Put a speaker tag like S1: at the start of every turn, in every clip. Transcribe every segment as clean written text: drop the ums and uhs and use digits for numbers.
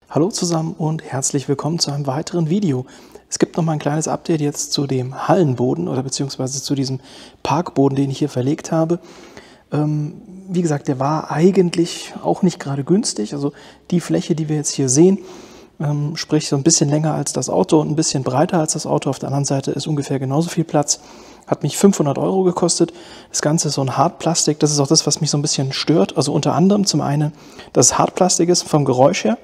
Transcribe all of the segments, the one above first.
S1: Hallo zusammen und herzlich willkommen zu einem weiteren Video. Es gibt noch mal ein kleines Update jetzt zu dem Hallenboden oder beziehungsweise zu diesem Parkboden, den ich hier verlegt habe. Wie gesagt, der war eigentlich auch nicht gerade günstig. Also die Fläche, die wir jetzt hier sehen, sprich so ein bisschen länger als das Auto und ein bisschen breiter als das Auto. Auf der anderen Seite ist ungefähr genauso viel Platz. Hat mich 500 € gekostet. Das Ganze ist so ein Hartplastik. Das ist auch das, was mich so ein bisschen stört. Also unter anderem zum einen, dass es Hartplastik ist vom Geräusch her.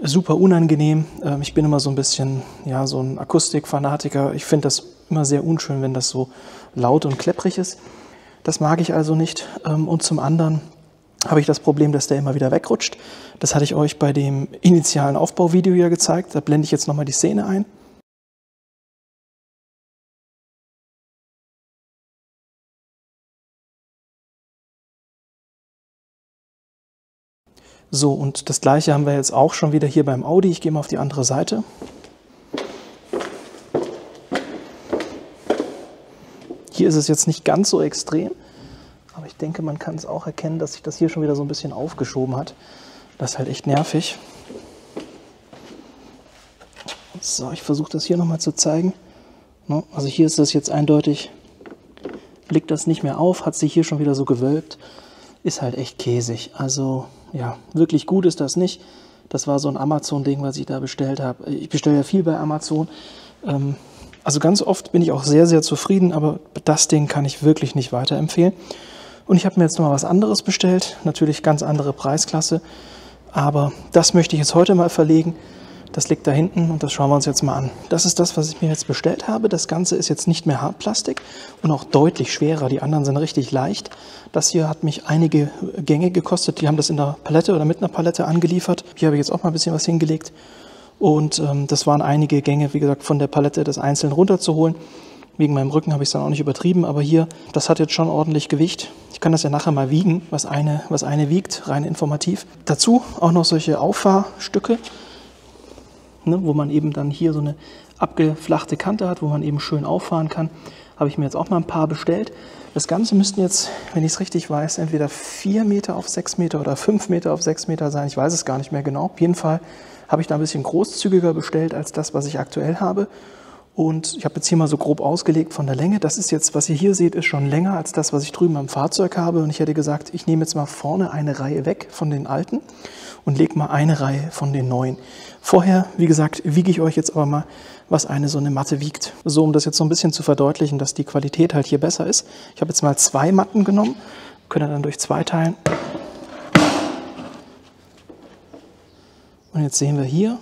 S1: Super unangenehm. Ich bin immer so ein bisschen, ja, so ein Akustikfanatiker. Ich finde das immer sehr unschön, wenn das so laut und klepprig ist. Das mag ich also nicht. Und zum anderen habe ich das Problem, dass der immer wieder wegrutscht. Das hatte ich euch bei dem initialen Aufbauvideo ja gezeigt. Da blende ich jetzt nochmal die Szene ein. So, und das gleiche haben wir jetzt auch schon wieder hier beim Audi. Ich gehe mal auf die andere Seite. Hier ist es jetzt nicht ganz so extrem, aber ich denke, man kann es auch erkennen, dass sich das hier schon wieder so ein bisschen aufgeschoben hat. Das ist halt echt nervig. So, ich versuche das hier nochmal zu zeigen. Also hier ist das jetzt eindeutig, blickt das nicht mehr auf, hat sich hier schon wieder so gewölbt. Ist halt echt käsig. Also ja, wirklich gut ist das nicht. Das war so ein Amazon-Ding, was ich da bestellt habe. Ich bestelle ja viel bei Amazon. Also ganz oft bin ich auch sehr, sehr zufrieden, aber das Ding kann ich wirklich nicht weiterempfehlen. Und ich habe mir jetzt noch mal was anderes bestellt. Natürlich ganz andere Preisklasse. Aber das möchte ich jetzt heute mal verlegen. Das liegt da hinten und das schauen wir uns jetzt mal an. Das ist das, was ich mir jetzt bestellt habe. Das Ganze ist jetzt nicht mehr Hartplastik und auch deutlich schwerer. Die anderen sind richtig leicht. Das hier hat mich einige Gänge gekostet. Die haben das in der Palette oder mit einer Palette angeliefert. Hier habe ich jetzt auch mal ein bisschen was hingelegt. Und das waren einige Gänge, wie gesagt, von der Palette das einzeln runterzuholen. Wegen meinem Rücken habe ich es dann auch nicht übertrieben. Aber hier, das hat jetzt schon ordentlich Gewicht. Ich kann das ja nachher mal wiegen, was eine wiegt, rein informativ. Dazu auch noch solche Auffahrstücke, wo man eben dann hier so eine abgeflachte Kante hat, wo man eben schön auffahren kann. Habe ich mir jetzt auch mal ein paar bestellt. Das Ganze müssten jetzt, wenn ich es richtig weiß, entweder 4 Meter auf 6 Meter oder 5 Meter auf 6 Meter sein. Ich weiß es gar nicht mehr genau. Auf jeden Fall habe ich da ein bisschen großzügiger bestellt als das, was ich aktuell habe. Und ich habe jetzt hier mal so grob ausgelegt von der Länge. Das ist jetzt, was ihr hier seht, ist schon länger als das, was ich drüben am Fahrzeug habe. Und ich hätte gesagt, ich nehme jetzt mal vorne eine Reihe weg von den alten und lege mal eine Reihe von den neuen. Vorher, wie gesagt, wiege ich euch jetzt aber mal, was so eine Matte wiegt. So, um das jetzt so ein bisschen zu verdeutlichen, dass die Qualität halt hier besser ist. Ich habe jetzt mal 2 Matten genommen, könnt ihr dann durch 2 teilen. Und jetzt sehen wir hier,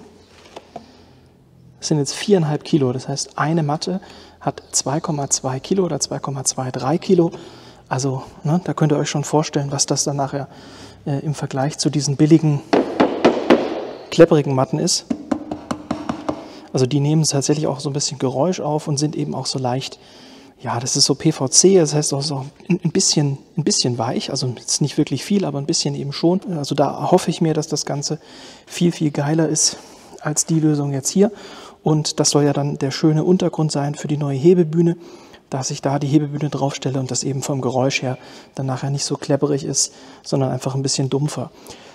S1: das sind jetzt 4,5 Kilo. Das heißt, eine Matte hat 2,2 Kilo oder 2,23 Kilo. Also, da könnt ihr euch schon vorstellen, was das dann nachher im Vergleich zu diesen billigen, klepperigen Matten ist. Also die nehmen tatsächlich auch so ein bisschen Geräusch auf und sind eben auch so leicht, ja, das ist so PVC, das heißt auch so ein bisschen weich, also jetzt nicht wirklich viel, aber ein bisschen eben schon. Also da hoffe ich mir, dass das Ganze viel, viel geiler ist als die Lösung jetzt hier. Und das soll ja dann der schöne Untergrund sein für die neue Hebebühne, dass ich da die Hebebühne draufstelle und das eben vom Geräusch her dann nachher nicht so klepperig ist, sondern einfach ein bisschen dumpfer.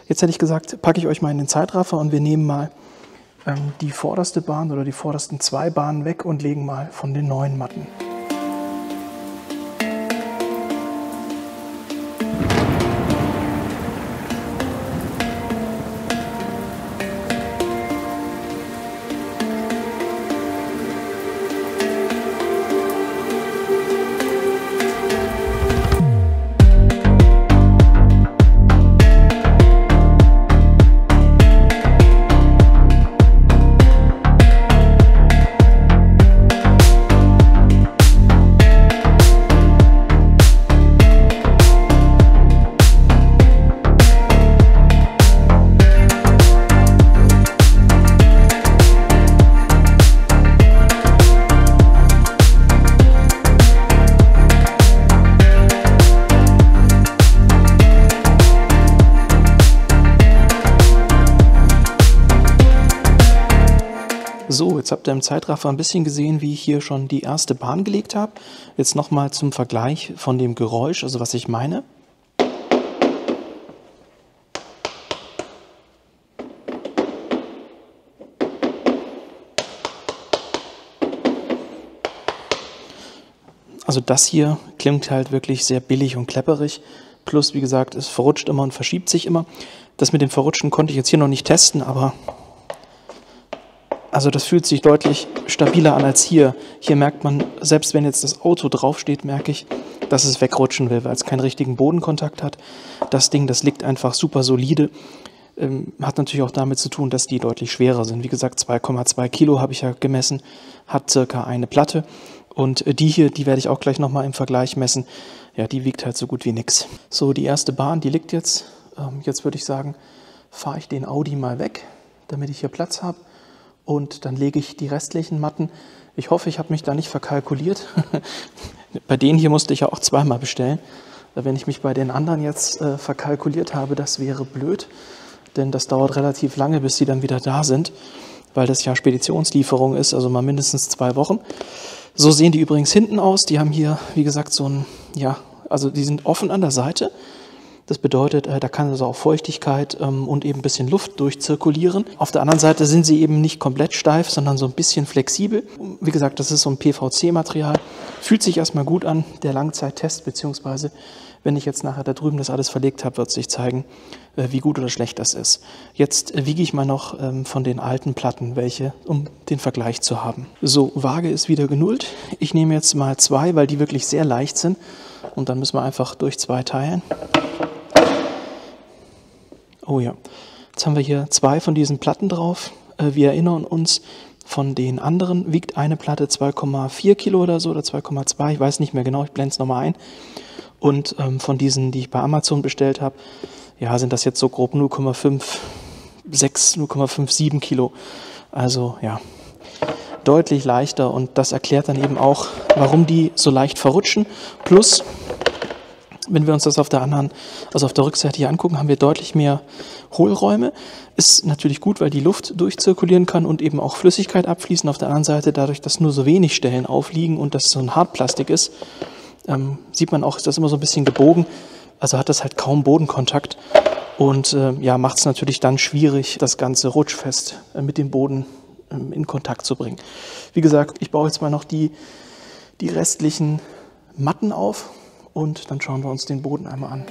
S1: Jetzt hätte ich gesagt, packe ich euch mal in den Zeitraffer und wir nehmen mal die vorderste Bahn oder die vordersten 2 Bahnen weg und legen mal von den neuen Matten. jetzt habt ihr im Zeitraffer ein bisschen gesehen, wie ich hier schon die erste Bahn gelegt habe. Jetzt nochmal zum Vergleich von dem Geräusch, also was ich meine. Also das hier klingt halt wirklich sehr billig und klepperig. Plus, wie gesagt, es verrutscht immer und verschiebt sich immer. Das mit dem Verrutschen konnte ich jetzt hier noch nicht testen, aber also das fühlt sich deutlich stabiler an als hier. Hier merkt man, selbst wenn jetzt das Auto draufsteht, merke ich, dass es wegrutschen will, weil es keinen richtigen Bodenkontakt hat. Das Ding, das liegt einfach super solide. Hat natürlich auch damit zu tun, dass die deutlich schwerer sind. Wie gesagt, 2,2 Kilo habe ich ja gemessen, hat circa eine Platte. Und die hier, die werde ich auch gleich nochmal im Vergleich messen. Ja, die wiegt halt so gut wie nix. So, die erste Bahn, die liegt jetzt. Jetzt würde ich sagen, fahre ich den Audi mal weg, damit ich hier Platz habe. Und dann lege ich die restlichen Matten. Ich hoffe, ich habe mich da nicht verkalkuliert. Bei denen hier musste ich ja auch zweimal bestellen. Wenn ich mich bei den anderen jetzt verkalkuliert habe, das wäre blöd. Denn das dauert relativ lange, bis sie dann wieder da sind. Weil das ja Speditionslieferung ist, also mal mindestens 2 Wochen. So sehen die übrigens hinten aus. Die haben hier, wie gesagt, so ein, ja, also die sind offen an der Seite. Das bedeutet, da kann also auch Feuchtigkeit und eben ein bisschen Luft durchzirkulieren. Auf der anderen Seite sind sie eben nicht komplett steif, sondern so ein bisschen flexibel. Wie gesagt, das ist so ein PVC-Material. Fühlt sich erstmal gut an. Der Langzeittest, beziehungsweise wenn ich jetzt nachher da drüben das alles verlegt habe, wird sich zeigen, wie gut oder schlecht das ist. Jetzt wiege ich mal noch von den alten Platten welche, um den Vergleich zu haben. So, Waage ist wieder genullt. Ich nehme jetzt mal 2, weil die wirklich sehr leicht sind. Und dann müssen wir einfach durch 2 teilen. Oh ja, jetzt haben wir hier 2 von diesen Platten drauf. Wir erinnern uns, von den anderen wiegt eine Platte 2,4 Kilo oder so, oder 2,2, ich weiß nicht mehr genau, ich blende es nochmal ein. Und von diesen, die ich bei Amazon bestellt habe, ja, sind das jetzt so grob 0,56, 0,57 Kilo. Also ja, deutlich leichter, und das erklärt dann eben auch, warum die so leicht verrutschen. Plus, wenn wir uns das auf der anderen, also auf der Rückseite hier angucken, haben wir deutlich mehr Hohlräume. Ist natürlich gut, weil die Luft durchzirkulieren kann und eben auch Flüssigkeit abfließen. Auf der anderen Seite, dadurch, dass nur so wenig Stellen aufliegen und das so ein Hartplastik ist, sieht man auch, ist das immer so ein bisschen gebogen. Also hat das halt kaum Bodenkontakt und ja, macht es natürlich dann schwierig, das Ganze rutschfest mit dem Boden in Kontakt zu bringen. Wie gesagt, ich baue jetzt mal noch die restlichen Matten auf. Und dann schauen wir uns den Boden einmal an.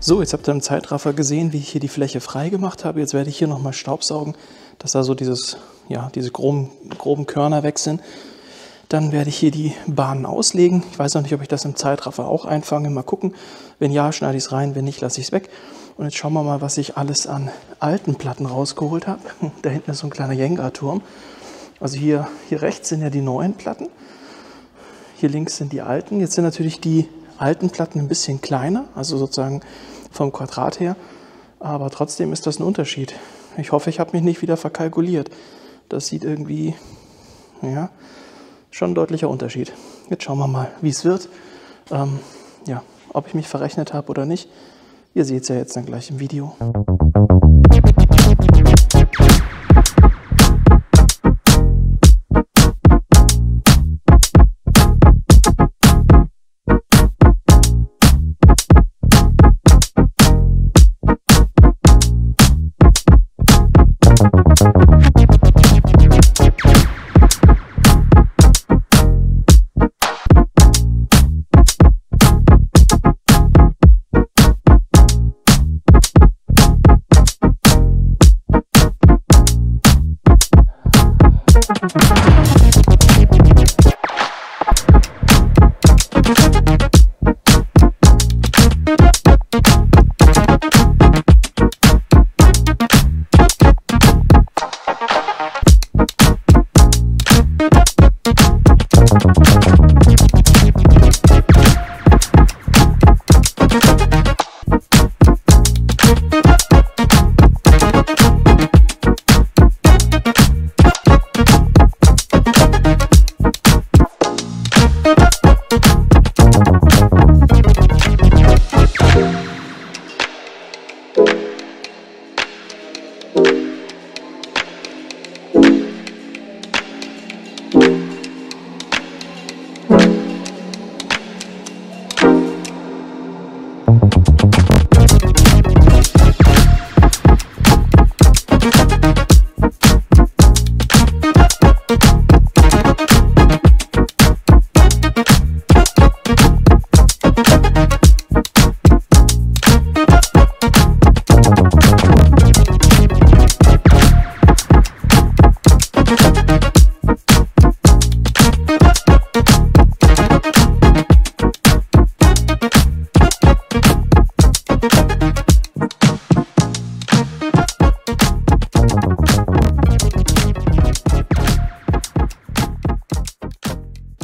S1: So, jetzt habt ihr im Zeitraffer gesehen, wie ich hier die Fläche frei gemacht habe. Jetzt werde ich hier nochmal staubsaugen, dass da so diese groben Körner weg sind. Dann werde ich hier die Bahnen auslegen. Ich weiß noch nicht, ob ich das im Zeitraffer auch einfange. Mal gucken. Wenn ja, schneide ich es rein. Wenn nicht, lasse ich es weg. Und jetzt schauen wir mal, was ich alles an alten Platten rausgeholt habe. Da hinten ist so ein kleiner Jenga-Turm. Also hier rechts sind ja die neuen Platten. Hier links sind die alten. Jetzt sind natürlich die alten Platten ein bisschen kleiner, also sozusagen vom Quadrat her. Aber trotzdem ist das ein Unterschied. Ich hoffe, ich habe mich nicht wieder verkalkuliert. Das sieht irgendwie Ja, schon ein deutlicher Unterschied. Jetzt schauen wir mal, wie es wird. Ja, ob ich mich verrechnet habe oder nicht. Ihr seht es ja jetzt dann gleich im Video.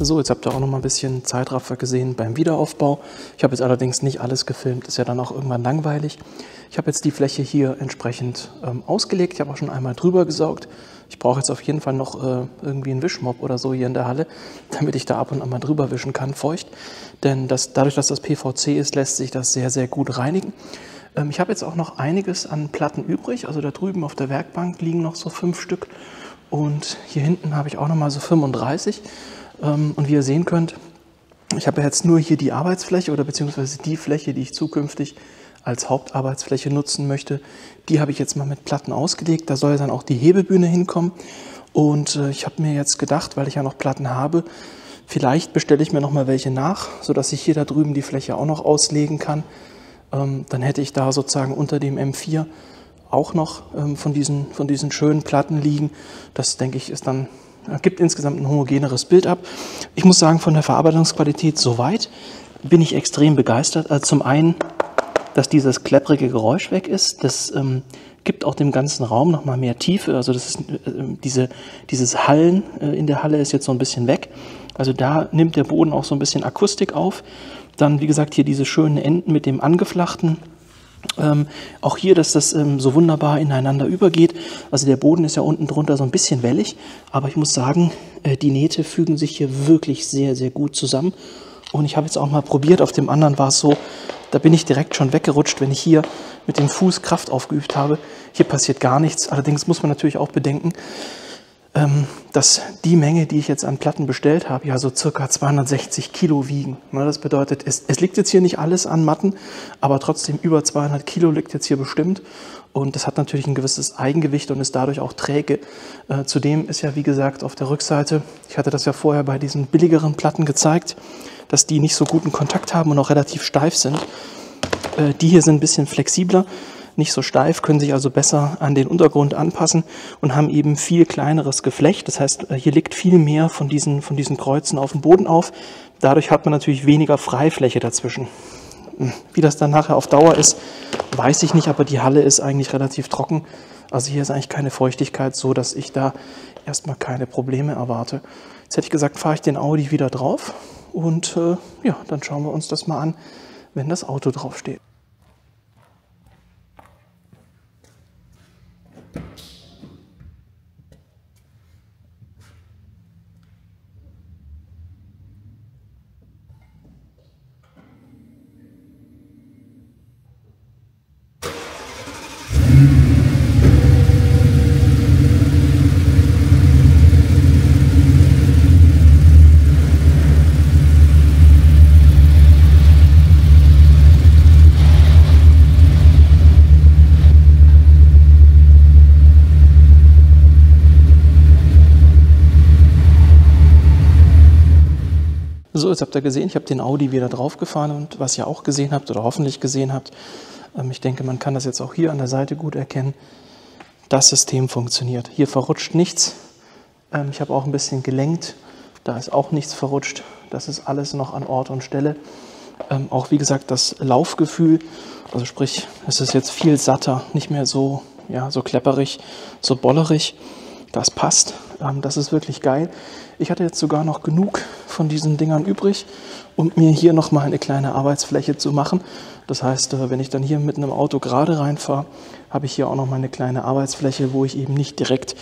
S1: So, jetzt habt ihr auch noch mal ein bisschen Zeitraffer gesehen beim Wiederaufbau. Ich habe jetzt allerdings nicht alles gefilmt, ist ja dann auch irgendwann langweilig. Ich habe jetzt die Fläche hier entsprechend ausgelegt. Ich habe auch schon einmal drüber gesaugt. Ich brauche jetzt auf jeden Fall noch irgendwie einen Wischmopp oder so hier in der Halle, damit ich da ab und an mal drüber wischen kann, feucht. Denn dadurch, dass das PVC ist, lässt sich das sehr, sehr gut reinigen. Ich habe jetzt auch noch einiges an Platten übrig. Also da drüben auf der Werkbank liegen noch so 5 Stück. Und hier hinten habe ich auch noch mal so 35. Und wie ihr sehen könnt, ich habe jetzt nur hier die Arbeitsfläche oder beziehungsweise die Fläche, die ich zukünftig als Hauptarbeitsfläche nutzen möchte. Die habe ich jetzt mal mit Platten ausgelegt. Da soll dann auch die Hebebühne hinkommen. Und ich habe mir jetzt gedacht, weil ich ja noch Platten habe, vielleicht bestelle ich mir noch mal welche nach, sodass ich hier da drüben die Fläche auch noch auslegen kann. Dann hätte ich da sozusagen unter dem M4 auch noch von diesen schönen Platten liegen. Das, denke ich, ist dann gibt insgesamt ein homogeneres Bild ab. Ich muss sagen, von der Verarbeitungsqualität soweit bin ich extrem begeistert. Also zum einen, dass dieses klepprige Geräusch weg ist. Das gibt auch dem ganzen Raum nochmal mehr Tiefe. Also das ist, dieses Hallen in der Halle ist jetzt so ein bisschen weg. Also da nimmt der Boden auch so ein bisschen Akustik auf. Dann, wie gesagt, hier diese schönen Enden mit dem angeflachten. Auch hier, dass das so wunderbar ineinander übergeht. Also der Boden ist ja unten drunter so ein bisschen wellig, aber ich muss sagen, die Nähte fügen sich hier wirklich sehr, sehr gut zusammen. Und ich habe jetzt auch mal probiert, auf dem anderen war es so, da bin ich direkt schon weggerutscht, wenn ich hier mit dem Fuß Kraft aufgeübt habe. Hier passiert gar nichts. Allerdings muss man natürlich auch bedenken, dass die Menge, die ich jetzt an Platten bestellt habe, ja so circa 260 Kilo wiegen. Das bedeutet, es liegt jetzt hier nicht alles an Matten, aber trotzdem über 200 Kilo liegt jetzt hier bestimmt. Und das hat natürlich ein gewisses Eigengewicht und ist dadurch auch träge. Zudem ist ja, wie gesagt, auf der Rückseite, ich hatte das ja vorher bei diesen billigeren Platten gezeigt, dass die nicht so guten Kontakt haben und auch relativ steif sind. Die hier sind ein bisschen flexibler, nicht so steif, können sich also besser an den Untergrund anpassen und haben eben viel kleineres Geflecht. Das heißt, hier liegt viel mehr von diesen Kreuzen auf dem Boden auf. Dadurch hat man natürlich weniger Freifläche dazwischen. Wie das dann nachher auf Dauer ist, weiß ich nicht, aber die Halle ist eigentlich relativ trocken. Also hier ist eigentlich keine Feuchtigkeit, so dass ich da erstmal keine Probleme erwarte. Jetzt hätte ich gesagt, fahre ich den Audi wieder drauf und ja, dann schauen wir uns das mal an, wenn das Auto drauf steht. So, jetzt habt ihr gesehen, ich habe den Audi wieder draufgefahren und was ihr auch gesehen habt oder hoffentlich gesehen habt, ich denke, man kann das jetzt auch hier an der Seite gut erkennen, das System funktioniert. Hier verrutscht nichts. Ich habe auch ein bisschen gelenkt, da ist auch nichts verrutscht. Das ist alles noch an Ort und Stelle. Auch wie gesagt, das Laufgefühl, also sprich, es ist jetzt viel satter, nicht mehr so, ja, so klepperig, so bollerig. Das passt, das ist wirklich geil. Ich hatte jetzt sogar noch genug von diesen Dingern übrig, um mir hier nochmal eine kleine Arbeitsfläche zu machen. Das heißt, wenn ich dann hier mit einem Auto gerade reinfahre, habe ich hier auch nochmal eine kleine Arbeitsfläche, wo ich eben nicht direkt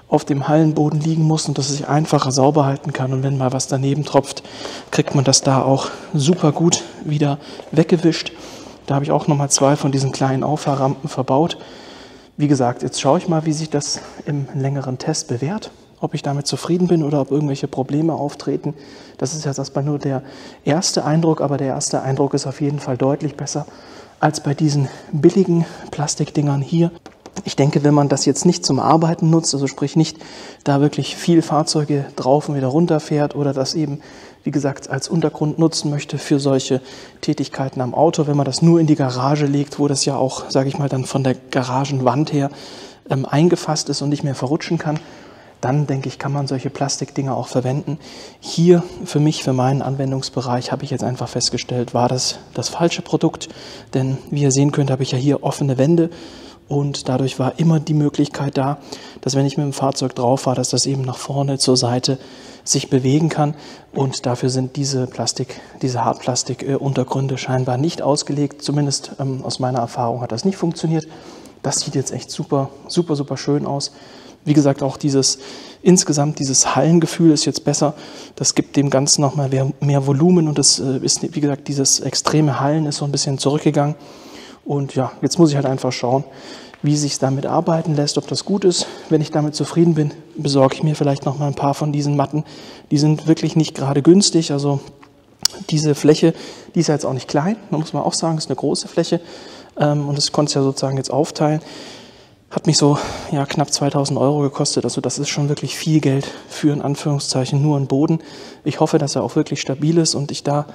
S1: auf dem Hallenboden liegen muss und dass ich einfacher sauber halten kann. Und wenn mal was daneben tropft, kriegt man das da auch super gut wieder weggewischt. Da habe ich auch nochmal 2 von diesen kleinen Auffahrrampen verbaut. Wie gesagt, jetzt schaue ich mal, wie sich das im längeren Test bewährt, ob ich damit zufrieden bin oder ob irgendwelche Probleme auftreten. Das ist jetzt erstmal nur der erste Eindruck, aber der erste Eindruck ist auf jeden Fall deutlich besser als bei diesen billigen Plastikdingern hier. Ich denke, wenn man das jetzt nicht zum Arbeiten nutzt, also sprich nicht da wirklich viel Fahrzeuge drauf und wieder runter fährt oder das eben, wie gesagt, als Untergrund nutzen möchte für solche Tätigkeiten am Auto, wenn man das nur in die Garage legt, wo das ja auch, sage ich mal, dann von der Garagenwand her eingefasst ist und nicht mehr verrutschen kann, dann denke ich, kann man solche Plastikdinger auch verwenden. Hier für mich, für meinen Anwendungsbereich, habe ich jetzt einfach festgestellt, war das falsche Produkt, denn wie ihr sehen könnt, habe ich ja hier offene Wände. Und dadurch war immer die Möglichkeit da, dass wenn ich mit dem Fahrzeug drauf war, dass das eben nach vorne zur Seite sich bewegen kann. Und dafür sind diese Hartplastik-Untergründe scheinbar nicht ausgelegt. Zumindest aus meiner Erfahrung hat das nicht funktioniert. Das sieht jetzt echt super, super, super schön aus. Wie gesagt, auch insgesamt dieses Hallengefühl ist jetzt besser. Das gibt dem Ganzen nochmal mehr Volumen und das ist, wie gesagt, dieses extreme Hallen ist so ein bisschen zurückgegangen. Und ja, jetzt muss ich halt einfach schauen, wie sich damit arbeiten lässt, ob das gut ist. Wenn ich damit zufrieden bin, besorge ich mir vielleicht noch mal ein paar von diesen Matten. Die sind wirklich nicht gerade günstig. Also diese Fläche, die ist ja jetzt auch nicht klein. Da muss man auch sagen, ist eine große Fläche. Und das konnte ich ja sozusagen jetzt aufteilen. Hat mich so ja, knapp 2.000 € gekostet. Also das ist schon wirklich viel Geld für in Anführungszeichen nur einen Boden. Ich hoffe, dass er auch wirklich stabil ist und ich da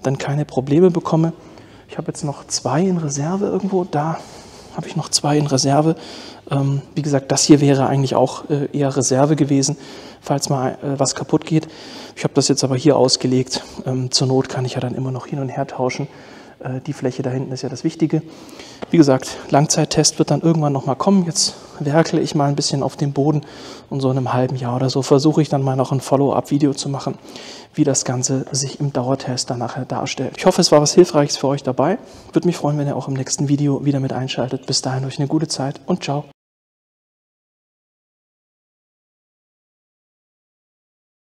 S1: dann keine Probleme bekomme. Ich habe jetzt noch 2 in Reserve irgendwo. Da habe ich noch 2 in Reserve. Wie gesagt, das hier wäre eigentlich auch eher Reserve gewesen, falls mal was kaputt geht. Ich habe das jetzt aber hier ausgelegt. Zur Not kann ich ja dann immer noch hin und her tauschen. Die Fläche da hinten ist ja das Wichtige. Wie gesagt, Langzeittest wird dann irgendwann nochmal kommen. Jetzt werkle ich mal ein bisschen auf dem Boden und so in einem halben Jahr oder so versuche ich dann mal noch ein Follow-up-Video zu machen, wie das Ganze sich im Dauertest dann nachher darstellt. Ich hoffe, es war was Hilfreiches für euch dabei. Würde mich freuen, wenn ihr auch im nächsten Video wieder mit einschaltet. Bis dahin euch eine gute Zeit und ciao.